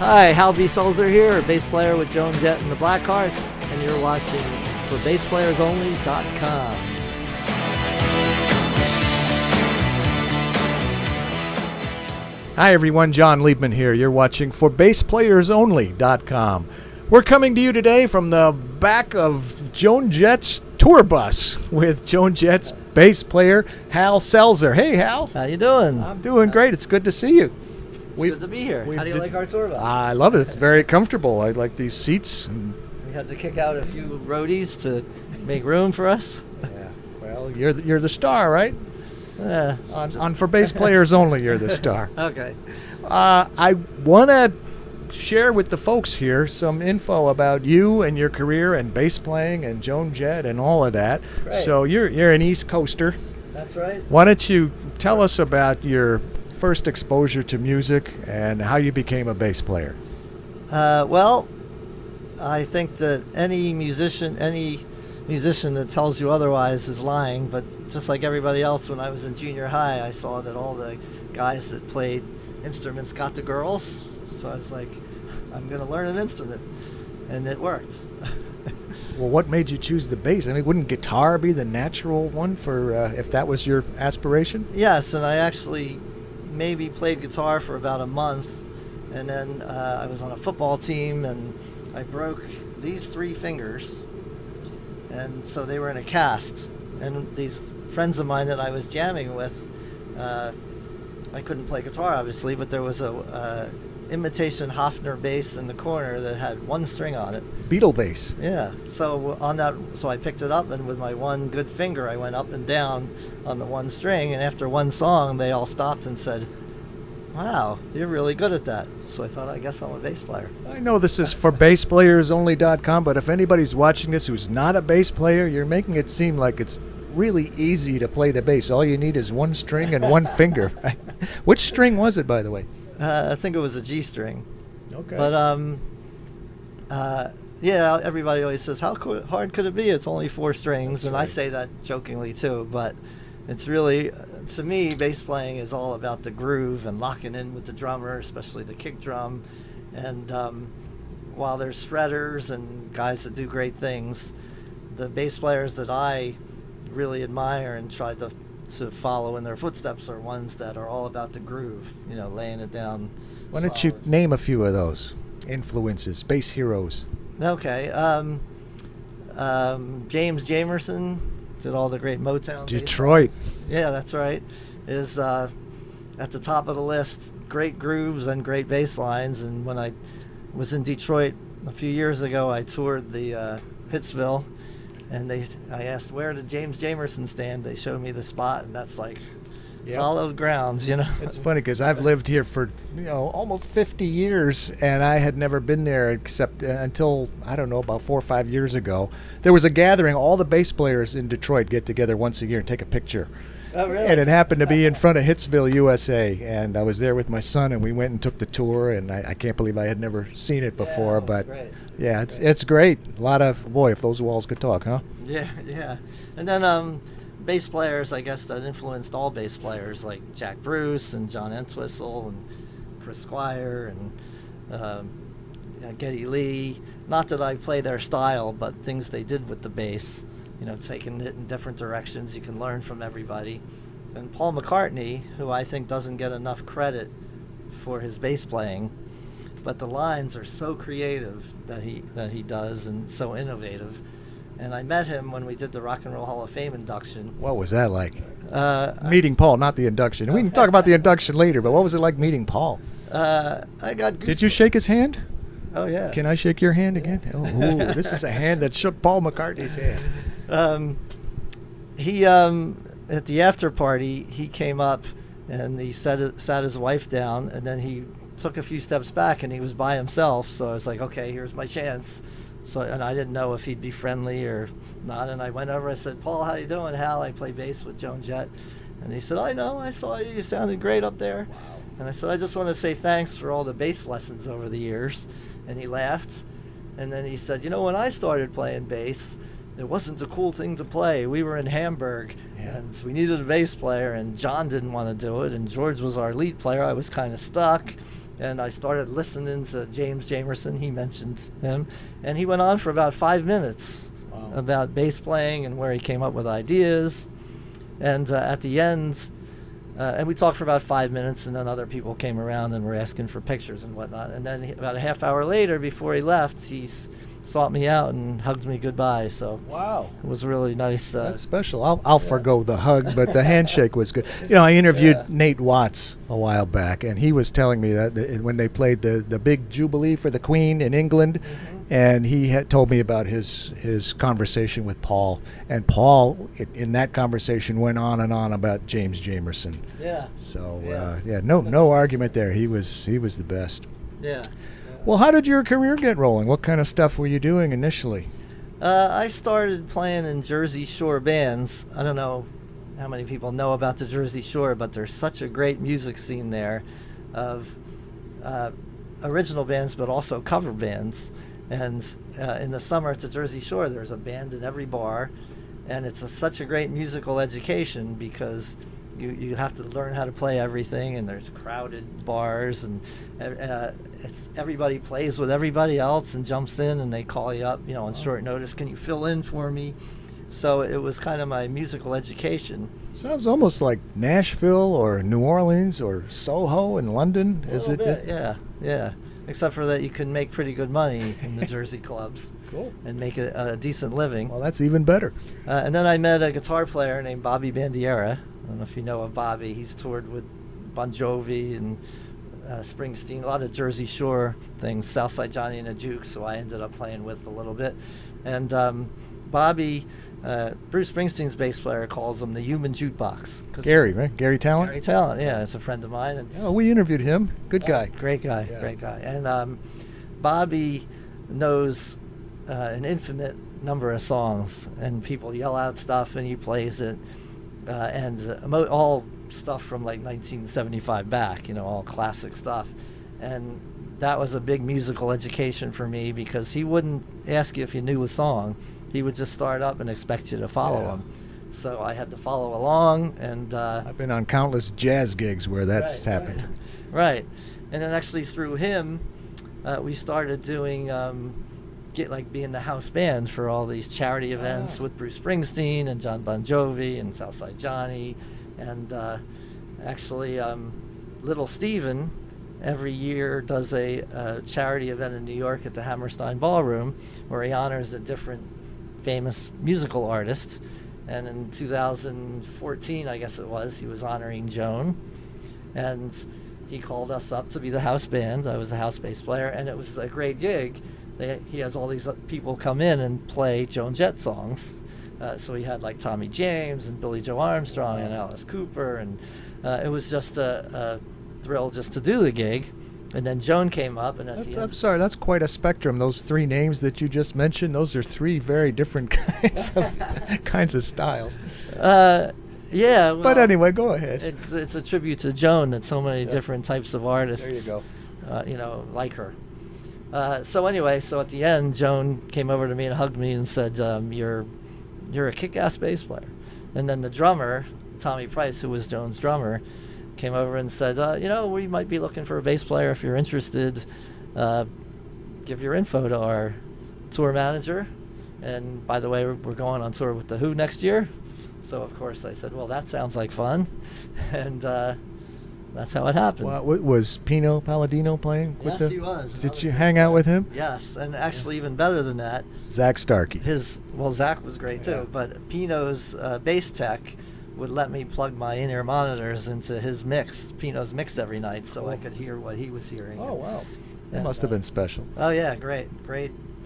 Hi, Hal B Selzer here, bass player with Joan Jett and the Blackhearts, and you're watching for BassPlayersOnly.com. Hi everyone, John Liebman here. You're watching for BassPlayersOnly.com. We're coming to you today from the back of Joan Jett's tour bus with Joan Jett's bass player, Hal Selzer. Hey, Hal. How you doing? I'm doing great. It's good to see you. It's good to be here. How do you like our tour bus? I love it. It's very comfortable. I like these seats. We had to kick out a few roadies to make room for us. Yeah. Well, you're the star, right? Yeah. On For Bass Players Only, you're the star. Okay. I want to share with the folks here some info about you and your career and bass playing and Joan Jett and all of that. Great. So you're an East Coaster. That's right. Why don't you tell us about your first exposure to music and how you became a bass player? Well, I think that any musician that tells you otherwise is lying, but just like everybody else, when I was in junior high, I saw that all the guys that played instruments got the girls, so I was like, I'm going to learn an instrument, and it worked. Well, what made you choose the bass? I mean, wouldn't guitar be the natural one for if that was your aspiration? Yes, and I actually maybe played guitar for about a month, and then I was on a football team, and I broke these 3 fingers, and so they were in a cast. And these friends of mine that I was jamming with, I couldn't play guitar obviously, but there was a imitation Hofner bass in the corner that had 1 string on it. Beetle bass. Yeah. So so I picked it up, and with my one good finger, I went up and down on the 1 string. And after 1 song, they all stopped and said, "Wow, you're really good at that." So I thought, I guess I'm a bass player. I know this is for BassPlayersOnly.com, but if anybody's watching this who's not a bass player, you're making it seem like it's really easy to play the bass. All you need is 1 string and 1 finger. Which string was it, by the way? I think it was a G string. Okay. But yeah, everybody always says, how hard could it be? It's only 4 strings. That's and right. I say that jokingly too, but it's really, to me, bass playing is all about the groove and locking in with the drummer, especially the kick drum. And while there's shredders and guys that do great things, the bass players that I really admire and try to follow in their footsteps are ones that are all about the groove, laying it down. Why don't you solid. name a few of those influences, bass heroes? Okay. James Jamerson did all the great Motown. Detroit. Yeah, that's right. Is at the top of the list. Great grooves and great bass lines. And when I was in Detroit a few years ago, I toured the Pittsville, and I asked, where did James Jamerson stand? They showed me the spot, and that's like hallowed grounds, It's funny because I've lived here for almost 50 years, and I had never been there except until, I don't know, about 4 or 5 years ago. There was a gathering. All the bass players in Detroit get together once a year and take a picture. Oh, really? And it happened to be in front of Hitsville, USA, and I was there with my son, and we went and took the tour, and I can't believe I had never seen it before. But great. yeah, it's great. A lot of, boy, if those walls could talk, huh? Yeah. And then bass players, I guess, that influenced all bass players, like Jack Bruce and John Entwistle and Chris Squire and Geddy Lee. Not that I play their style, but things they did with the bass, taking it in different directions. You can learn from everybody. And Paul McCartney, who I think doesn't get enough credit for his bass playing, but the lines are so creative that he does, and so innovative. And I met him when we did the Rock and Roll Hall of Fame induction. What was that like? Meeting Paul, not the induction. We can talk about the induction later, but what was it like meeting Paul? I got goosebumps. Did you shake his hand? Oh, yeah. Can I shake your hand again? Oh, ooh, this is a hand that shook Paul McCartney's hand. He at the after party, he came up and he sat his wife down, and then he took a few steps back, and he was by himself. So I was like, okay, here's my chance. So, and I didn't know if he'd be friendly or not. And I went over, I said, Paul, how you doing? Hal, I play bass with Joan Jett. And he said, I know, I saw you. You sounded great up there. Wow. And I said, I just want to say thanks for all the bass lessons over the years. And he laughed. And then he said, when I started playing bass, it wasn't a cool thing to play. We were in Hamburg, and we needed a bass player, and John didn't want to do it, and George was our lead player. I was kind of stuck. and I started listening to James Jamerson. He mentioned him, and he went on for about 5 minutes about bass playing and where he came up with ideas. And at the end, and we talked for about 5 minutes, and then other people came around and were asking for pictures and whatnot. And then about a half hour later, before he left, he sought me out and hugged me goodbye. So wow, it was really nice. That's special. I'll forgo the hug, but the handshake was good. You know, I interviewed Nate Watts a while back, and he was telling me that when they played the big Jubilee for the Queen in England, and he had told me about his conversation with Paul, and Paul in that conversation went on and on about James Jamerson. Yeah. So no argument there. He was the best. Yeah. Well, how did your career get rolling? What kind of stuff were you doing initially? I started playing in Jersey Shore bands. I don't know how many people know about the Jersey Shore, but there's such a great music scene there of original bands, but also cover bands. And in the summer at the Jersey Shore, there's a band in every bar, and it's such a great musical education because you have to learn how to play everything, and there's crowded bars, and everybody plays with everybody else and jumps in, and they call you up, on short notice. Can you fill in for me? So it was kind of my musical education. Sounds almost like Nashville or New Orleans or Soho in London. Is it? Yeah. Except for that you can make pretty good money in the Jersey clubs. Cool. And make a decent living. Well, that's even better. And then I met a guitar player named Bobby Bandiera. I don't know if you know of Bobby. He's toured with Bon Jovi and Springsteen, a lot of Jersey Shore things, Southside Johnny and the Jukes, who I ended up playing with a little bit. And Bobby, Bruce Springsteen's bass player, calls him the human jukebox. Gary, right? Gary Talent? Gary Talent, yeah. It's a friend of mine. And, we interviewed him. Good guy. Great guy, yeah. Great guy. And Bobby knows an infinite number of songs, and people yell out stuff, and he plays it. And all stuff from like 1975 back, all classic stuff. And that was a big musical education for me because he wouldn't ask you if you knew a song. He would just start up and expect you to follow him. So I had to follow along, and I've been on countless jazz gigs where that's happened. Right. And then actually through him, we started doing being the house band for all these charity events with Bruce Springsteen and John Bon Jovi and Southside Johnny, and actually Little Steven every year does a charity event in New York at the Hammerstein Ballroom where he honors a different famous musical artist. And in 2014, I guess it was, he was honoring Joan, and he called us up to be the house band. I was the house bass player, and it was a great gig. He has all these people come in and play Joan Jett songs. So he had like Tommy James and Billy Joe Armstrong and Alice Cooper, and it was just a thrill just to do the gig. And then Joan came up, and I'm sorry, that's quite a spectrum. Those three names that you just mentioned, those are three very different kinds of styles. Yeah. Well, but anyway, go ahead. It's a tribute to Joan that so many different types of artists, there you go. Like her. So at the end, Joan came over to me and hugged me and said, "You're a kick-ass bass player." And then the drummer, Tommy Price, who was Joan's drummer, came over and said, we might be looking for a bass player. If you're interested, give your info to our tour manager. And by the way, we're going on tour with The Who next year. So of course I said, well, that sounds like fun. And that's how it happened. Well, was Pino Palladino playing? Yes, he was. Did you hang out with him? Yes, and actually even better than that, Zach Starkey. Zach was great too, but Pino's bass tech would let me plug my in-ear monitors into his mix. Pino's mixed every night, so I could hear what he was hearing. Oh, wow. That must have been special. Oh, yeah, great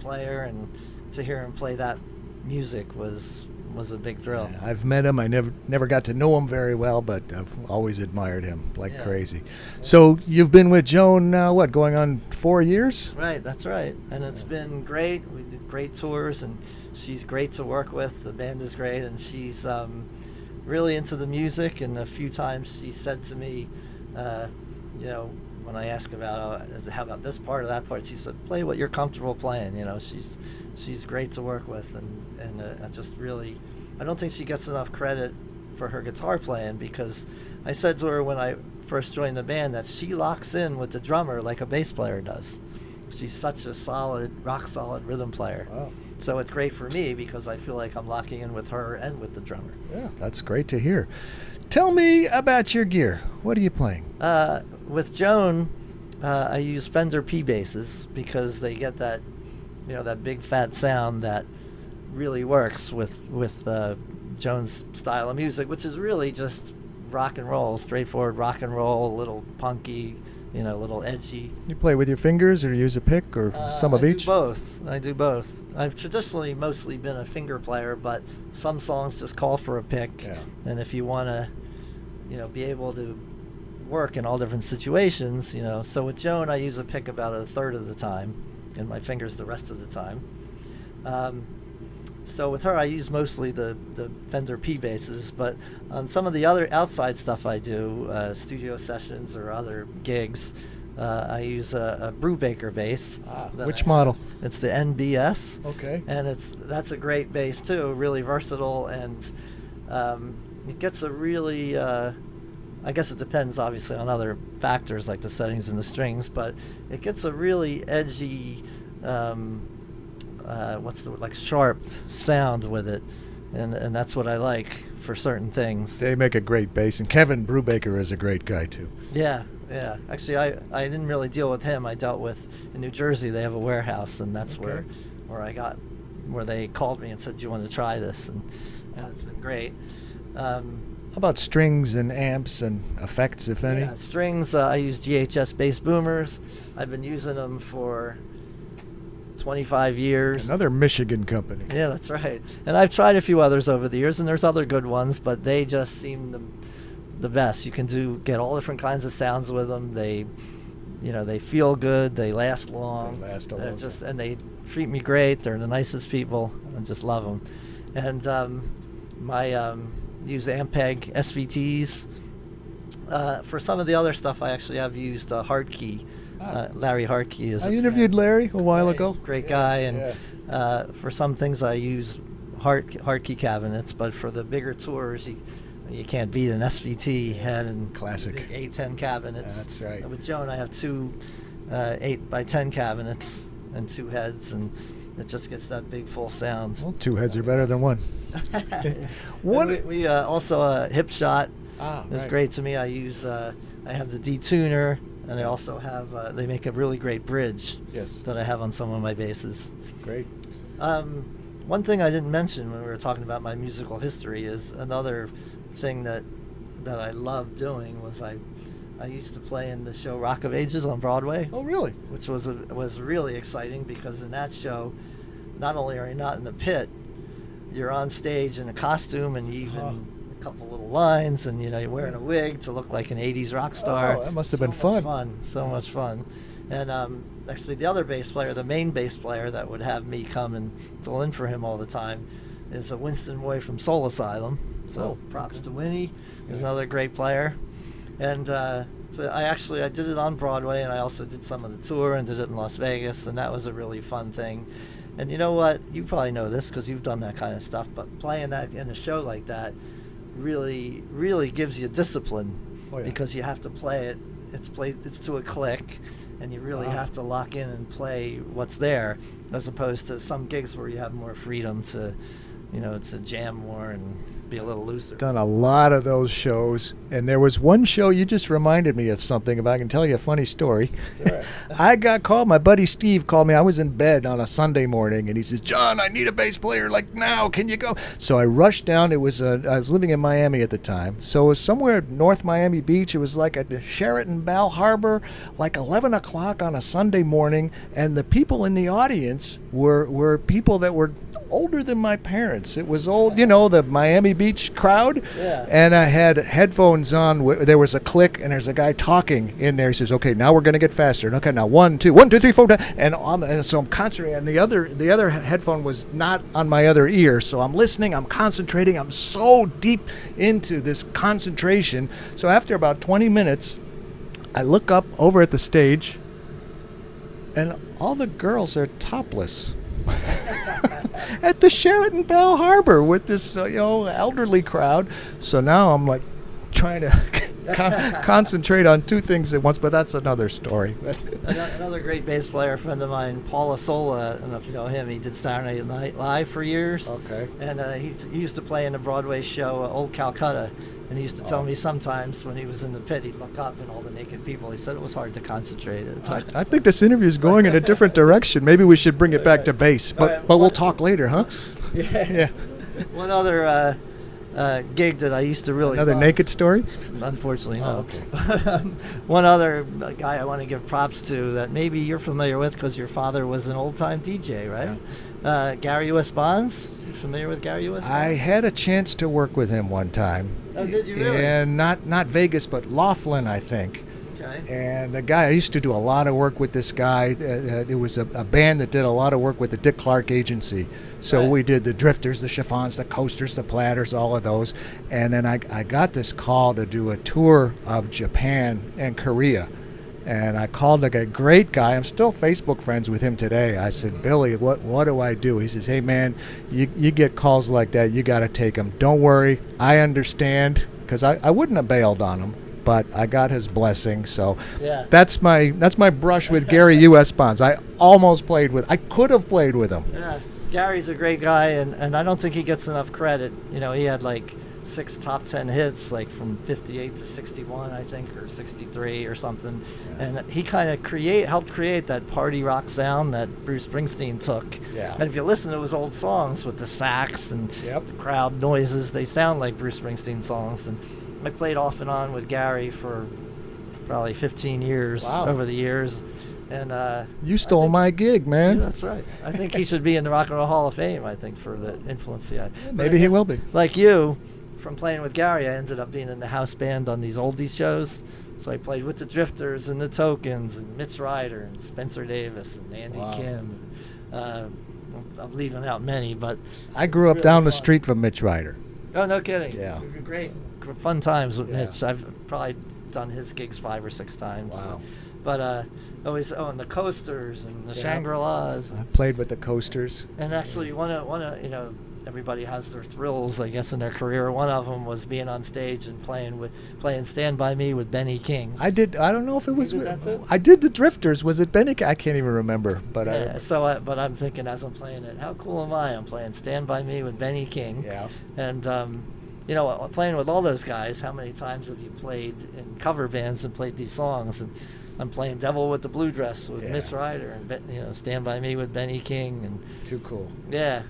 player, and to hear him play that music was a big thrill. Yeah, I've met him. I never got to know him very well, but I've always admired him like crazy. So you've been with Joan now, going on 4 years? Right, that's right. And it's been great. We did great tours, and she's great to work with. The band is great, and she's really into the music. And a few times she said to me, when I ask about how about this part or that part, she said, play what you're comfortable playing. She's great to work with, and I just really, I don't think she gets enough credit for her guitar playing, because I said to her when I first joined the band that she locks in with the drummer like a bass player does. She's such a rock solid rhythm player. Wow. So it's great for me because I feel like I'm locking in with her and with the drummer. Yeah, that's great to hear. Tell me about your gear. What are you playing? With Joan, I use Fender P basses because they get that, that big fat sound that really works with Joan's style of music, which is really just rock and roll, straightforward rock and roll, a little punky, a little edgy. You play with your fingers or use a pick or some of each? I do both. I've traditionally mostly been a finger player, but some songs just call for a pick. Yeah. And if you want to, be able to work in all different situations, So with Joan, I use a pick about a third of the time, and my fingers the rest of the time. So with her, I use mostly the Fender P basses, but on some of the other outside stuff I do, studio sessions or other gigs, I use a Brubaker bass. Which model? It's the NBS. Okay. And that's a great bass too, really versatile, and it gets a really, I guess it depends obviously on other factors like the settings and the strings, but it gets a really edgy, sharp sound with it, and that's what I like for certain things. They make a great bass, and Kevin Brubaker is a great guy too. Yeah. Actually, I didn't really deal with him. I dealt with, in New Jersey, they have a warehouse, and that's Okay. where they called me and said, "Do you want to try this?" And it's been great. How about strings and amps and effects, if any? Yeah, strings, I use GHS bass boomers. I've been using them for 25 years. Another Michigan company. Yeah, that's right. And I've tried a few others over the years, and there's other good ones, but they just seem the best. You can get all different kinds of sounds with them. They feel good. They last long. They last a long time. And they treat me great. They're the nicest people. I just love them. And use Ampeg SVTs. For some of the other stuff, I actually have used Hartkey. Larry Hartkey is. I interviewed Larry a while ago. Great guy, and for some things I use Hartkey cabinets, but for the bigger tours, you can't beat an SVT head and Classic. 810 cabinets. That's right. With Joan, I have two 8x10 cabinets and two heads, and it just gets that big full sound. Well, two heads are better than one. What? We also Hip Shot is right. great to me. I use I have the detuner, and I also have they make a really great bridge. Yes. That I have on some of my basses. Great. One thing I didn't mention when we were talking about my musical history is another thing that I loved doing was I used to play in the show Rock of Ages on Broadway. Oh, really? Which was really exciting because in that show, not only are you not in the pit, you're on stage in a costume and you even a couple little lines, and you're wearing a wig to look like an 80s rock star. Oh, that must have been fun. So much fun. And actually the other bass player, the main bass player that would have me come and fill in for him all the time, is a Winston Moy from Soul Asylum. So props to Winnie. He's another great player. And so I did it on Broadway, and I also did some of the tour and did it in Las Vegas, and that was a really fun thing. And you know what? You probably know this because you've done that kind of stuff, but playing that in a show like that really, really gives you discipline because you have to play it. It's to a click, and you really have to lock in and play what's there, as opposed to some gigs where you have more freedom to, to jam more and be a little looser. Done a lot of those shows, and there was one show you just reminded me of something. If I can tell you a funny story. Sure. I got called. My buddy Steve called me. I was in bed on a Sunday morning, and he says, "John, I need a bass player like now. Can you go?" So I rushed down. It was I was living in Miami at the time, so it was somewhere north Miami Beach. It was like at the Sheraton Bal Harbor, like 11 o'clock on a Sunday morning, and the people in the audience were people that were older than my parents. It was old, the Miami Beach crowd. Yeah. And I had headphones on. There was a click, and there's a guy talking in there. He says, "Okay, now we're going to get faster. And okay, now 1, 2, 1, 2, 3, 4. And so I'm concentrating. And the other headphone was not on my other ear. So I'm listening. I'm concentrating. I'm so deep into this concentration. So after about 20 minutes, I look up over at the stage, and all the girls are topless. at the Sheraton Bell Harbor with this elderly crowd. So now I'm like trying to concentrate on two things at once, but that's another story. Another great bass player, friend of mine, Paul Asola. I don't know if you know him. He did Saturday Night Live for years. Okay. And he used to play in the Broadway show Old Calcutta. And he used to tell me sometimes when he was in the pit, he'd look up and all the naked people. He said it was hard to concentrate at the time. I think this interview is going in a different direction. Maybe we should bring it back to bass, but we'll talk later, huh? Yeah. One other gig that I used to really Another love. Naked story? Unfortunately, no. Oh, okay. One other guy I want to give props to that maybe you're familiar with because your father was an old-time DJ, right? Gary U.S. Bonds. You familiar with Gary U.S. Bonds? I had a chance to work with him one time. Oh, did you really? And not Vegas, but Laughlin, I think. Okay. And the guy, I used to do a lot of work with this guy. It was a band that did a lot of work with the Dick Clark Agency. So Right. we did the Drifters, the Chiffons, the Coasters, the Platters, all of those. And then I got this call to do a tour of Japan and Korea. And I called a great guy. I'm still Facebook friends with him today. I said, Billy, what do I do? He says, hey, man, you get calls like that. You got to take them. Don't worry. I understand, because I wouldn't have bailed on him. But I got his blessing, so Yeah. that's my brush with Gary U.S. Bonds. I could have played with him. Yeah. Gary's a great guy, and I don't think he gets enough credit. You know, he had like 6 top 10 hits, like from 58 to 61, I think, or 63 or something. Yeah. And he kind of helped create that party rock sound that Bruce Springsteen took. Yeah. And if you listen to his old songs with the sax and Yep. the crowd noises, they sound like Bruce Springsteen songs. And I played off and on with Gary for probably 15 years over the years. And You stole my gig, man. yeah, that's right. I think he should be in the Rock and Roll Hall of Fame, I think, for the influence he had. But Maybe I he guess, will be. Like you, from playing with Gary, I ended up being in the house band on these Oldies shows. So I played with the Drifters and the Tokens and Mitch Ryder and Spencer Davis and Andy Kim. I'm leaving out many, but I grew up really down the fun. street from Mitch Ryder. Oh, no kidding. Yeah. Great. Fun times with Yeah. Mitch. I've probably done his gigs 5 or 6 times. Wow. But always and the Coasters and the Shangri-Las. I played with the Coasters. And actually, one of everybody has their thrills, I guess, in their career. One of them was being on stage and playing "Stand by Me" with Benny King. I don't know if it was. You did that too? I did the Drifters. Was it Benny? I can't even remember. But But I'm thinking as I'm playing it, how cool am I? I'm playing "Stand by Me" with Benny King. Yeah. And playing with all those guys, how many times have you played in cover bands and played these songs? And I'm playing "Devil with the Blue Dress" with Mitch Ryder, and "Stand by Me" with Benny King, and Too cool. yeah.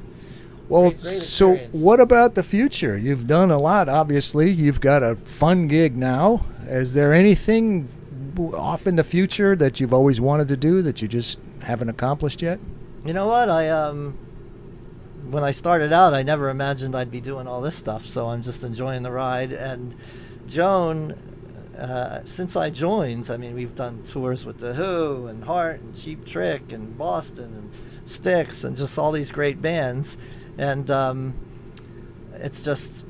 Well, Great so experience. what about the future? You've done a lot, obviously. You've got a fun gig now. Is there anything off in the future that you've always wanted to do that you just haven't accomplished yet? You know what? When I started out, I never imagined I'd be doing all this stuff, so I'm just enjoying the ride. And Joan, since I joined, I mean, we've done tours with The Who and Heart and Cheap Trick and Boston and Styx and just all these great bands. And it's just,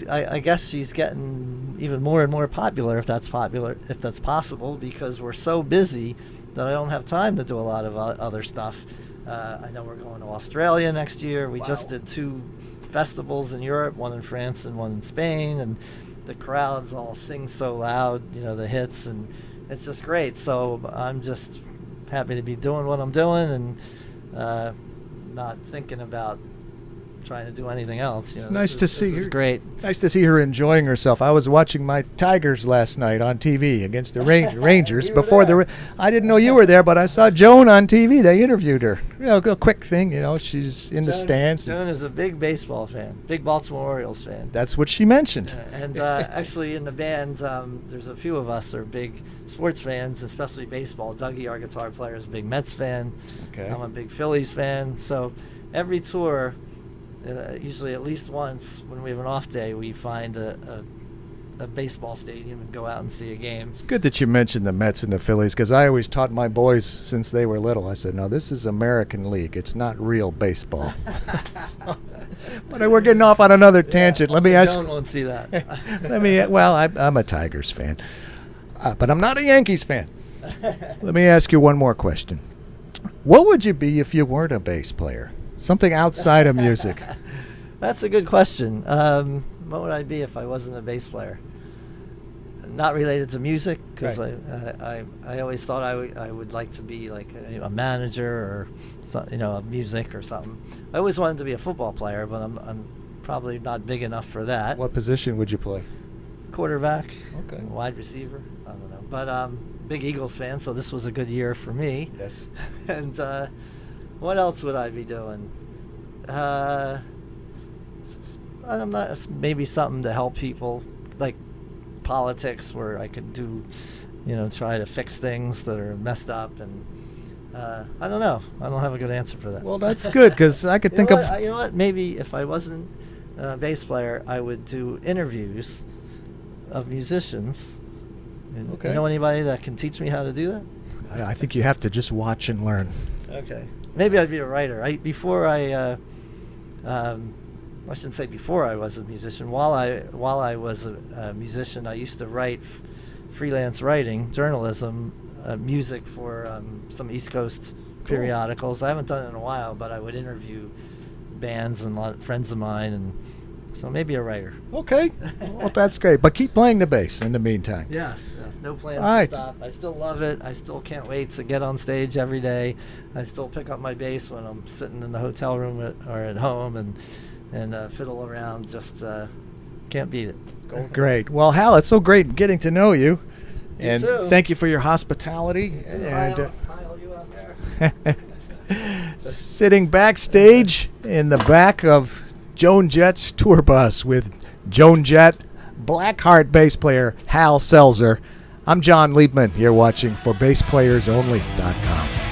I guess she's getting even more and more popular, if that's possible, because we're so busy that I don't have time to do a lot of other stuff. I know we're going to Australia next year. We just did 2 festivals in Europe, one in France and one in Spain, and the crowds all sing so loud, the hits, and it's just great. So I'm just happy to be doing what I'm doing and not thinking about trying to do anything else. It's nice to see her. her. Great. Nice to see her enjoying herself. I was watching my Tigers last night on TV against the Rangers. You were Before there. I didn't know you were there, but I saw Joan on TV. They interviewed her. A quick thing. She's in the stands. Joan is a big baseball fan, big Baltimore Orioles fan. That's what she mentioned. And actually, in the band, there's a few of us that are big sports fans, especially baseball. Dougie, our guitar player, is a big Mets fan. Okay. I'm a big Phillies fan. So every tour, usually at least once when we have an off day, we find a baseball stadium and go out and see a game. It's good that you mentioned the Mets and the Phillies, because I always taught my boys since they were little. I said, no, this is American League. It's not real baseball. But we're getting off on another tangent. Let me ask. Joan won't see that. I'm a Tigers fan, but I'm not a Yankees fan. Let me ask you one more question. What would you be if you weren't a bass player? Something outside of music. That's a good question. What would I be if I wasn't a bass player? Not related to music, because Right. I always thought I would like to be like a manager or of music or something. I always wanted to be a football player, but I'm probably not big enough for that. What position would you play? Quarterback, Okay. wide receiver, I don't know. But big Eagles fan, so this was a good year for me. Yes. And what else would I be doing? I'm not, maybe something to help people, like politics, where I could do, try to fix things that are messed up. And I don't know. I don't have a good answer for that. Well, that's good, because I could think of... You know what? Maybe if I wasn't a bass player, I would do interviews of musicians. Okay. You know anybody that can teach me how to do that? I think you have to just watch and learn. Okay. Maybe I'd be a writer. I shouldn't say before I was a musician. While I was a musician, I used to write freelance writing, journalism, music for some East Coast periodicals. I haven't done it in a while, but I would interview bands and a lot of friends of mine, and so maybe a writer. Okay. Well, that's great. But keep playing the bass in the meantime. Yes. No plans All right. to stop. I still love it. I still can't wait to get on stage every day. I still pick up my bass when I'm sitting in the hotel room or at home and fiddle around. Just can't beat it. Great. Well, Hal, it's so great getting to know you. You And too. thank you for your hospitality. And Pile you out there. sitting backstage in the back of Joan Jett's tour bus with Joan Jett, Blackheart bass player Hal Selzer. I'm John Liebman. You're watching for BassPlayersOnly.com.